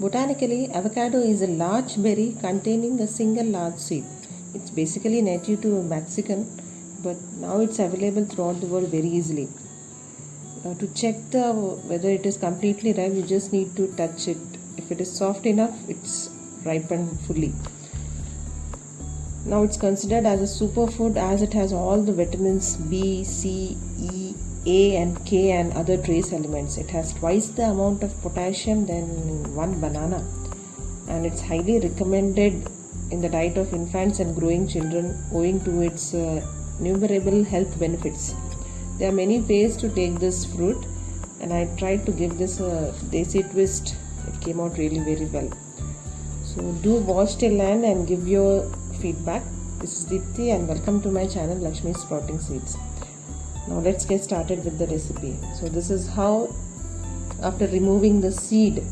Botanically, avocado is a large berry containing a single large seed. It's basically native to Mexican, but now it's available throughout the world very easily. To check whether it is completely ripe, you just need to touch it. If it is soft enough, it's ripened fully. Now it's considered as a superfood as it has all the vitamins B, C, E, A and K and other trace elements. It has twice the amount of potassium than one banana, and it's highly recommended in the diet of infants and growing children owing to its innumerable health benefits. There are many ways to take this fruit, and I tried to give this a desi twist. It came out really very well. So do watch till end and give your feedback. This is Deepthi and welcome to my channel Lakshmi Sprouting Seeds. Now let's get started with the recipe. So this is how, after removing the seed,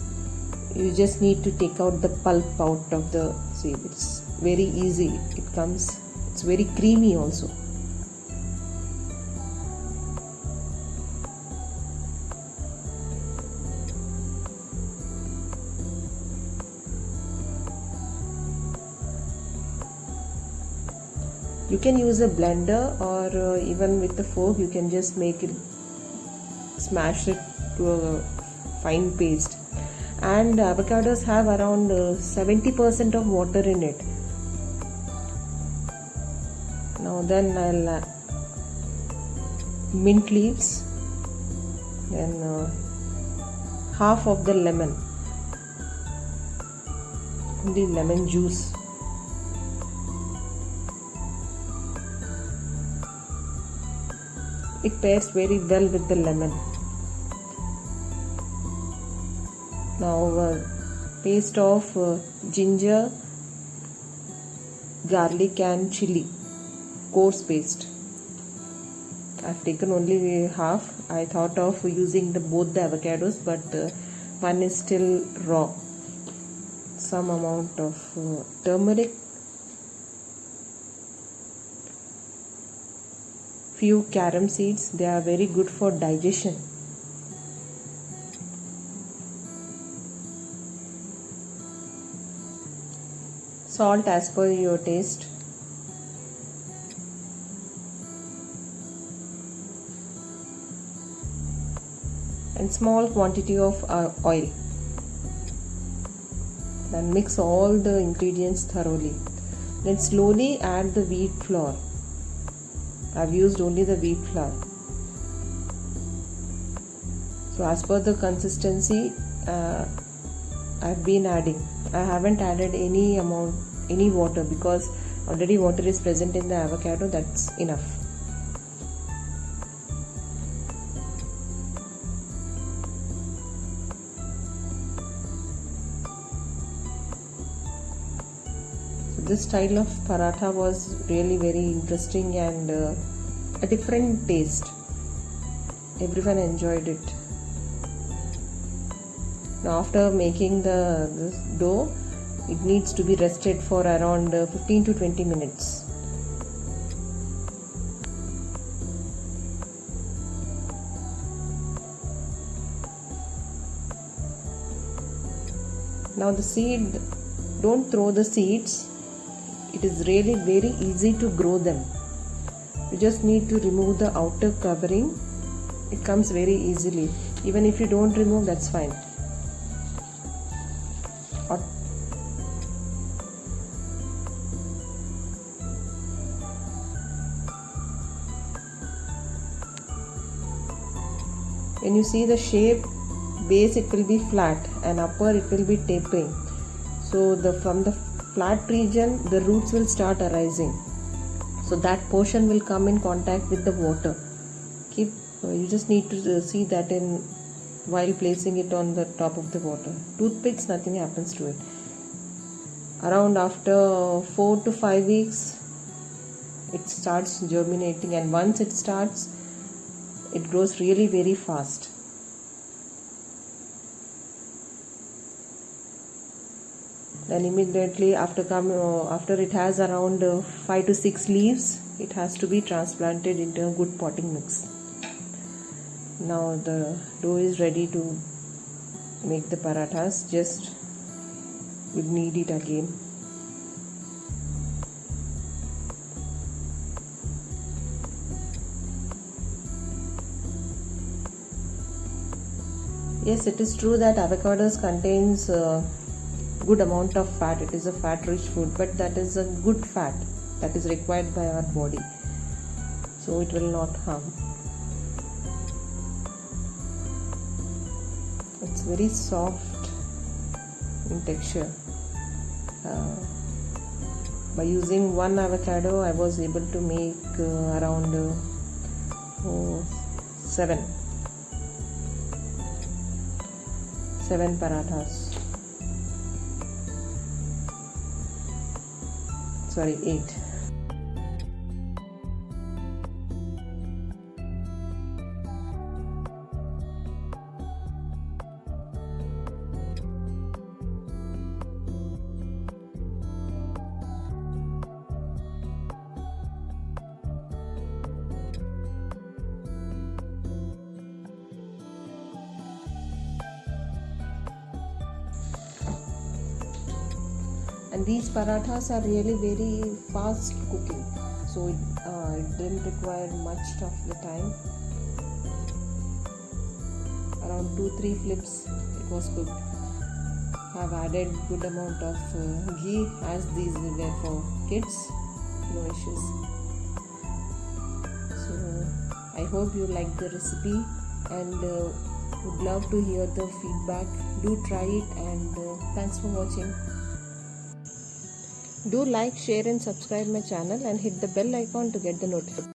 you just need to take out the pulp out of the seed. It's very easy. It's very creamy also. You can use a blender or even with a fork you can just smash it to a fine paste. And avocados have around 70% of water in it. Now then I'll mint leaves, then half of the lemon, the lemon juice. It pairs very well with the lemon. Now paste of ginger, garlic and chili, coarse paste. I've taken only half. I thought of using both the avocados, but one is still raw. Some amount of turmeric, few carom seeds. They are very good for digestion. Salt as per your taste. And small quantity of oil. Then mix all the ingredients thoroughly. Then slowly add the wheat flour. I've used only the wheat flour. So as per the consistency I've been adding. I haven't added any water because already water is present in the avocado. That's enough. This style of paratha was really very interesting and a different taste. Everyone enjoyed it. Now after making this dough, it needs to be rested for around 15 to 20 minutes. Now the seed, don't throw the seeds. It is really very easy to grow them. You just need to remove the outer covering. It comes very easily. Even if you don't remove, that's fine. When you see the shape, base it will be flat and upper it will be tapering. So from the flat region the roots will start arising. So that portion will come in contact with the water. You just need to see that while placing it on the top of the water. Toothpicks, nothing happens to it. Around after 4 to 5 weeks it starts germinating, and once it starts, it grows really very fast. Then immediately after it has around 5 to 6 leaves, it has to be transplanted into a good potting mix. Now the dough is ready to make the parathas. Just would need it again. Yes, it is true that avocados contains good amount of fat. It is a fat rich food, but that is a good fat that is required by our body, so it will not harm. It's very soft in texture. By using one avocado I was able to make around 7 parathas. Sorry, 8. And these parathas are really very fast cooking, so it didn't require much of the time. Around 2-3 flips it was cooked. I've added good amount of ghee, as these were for kids, no issues. So I hope you like the recipe, and would love to hear the feedback. Do try it, and thanks for watching. Do like, share and subscribe my channel, and hit the bell icon to get the notification.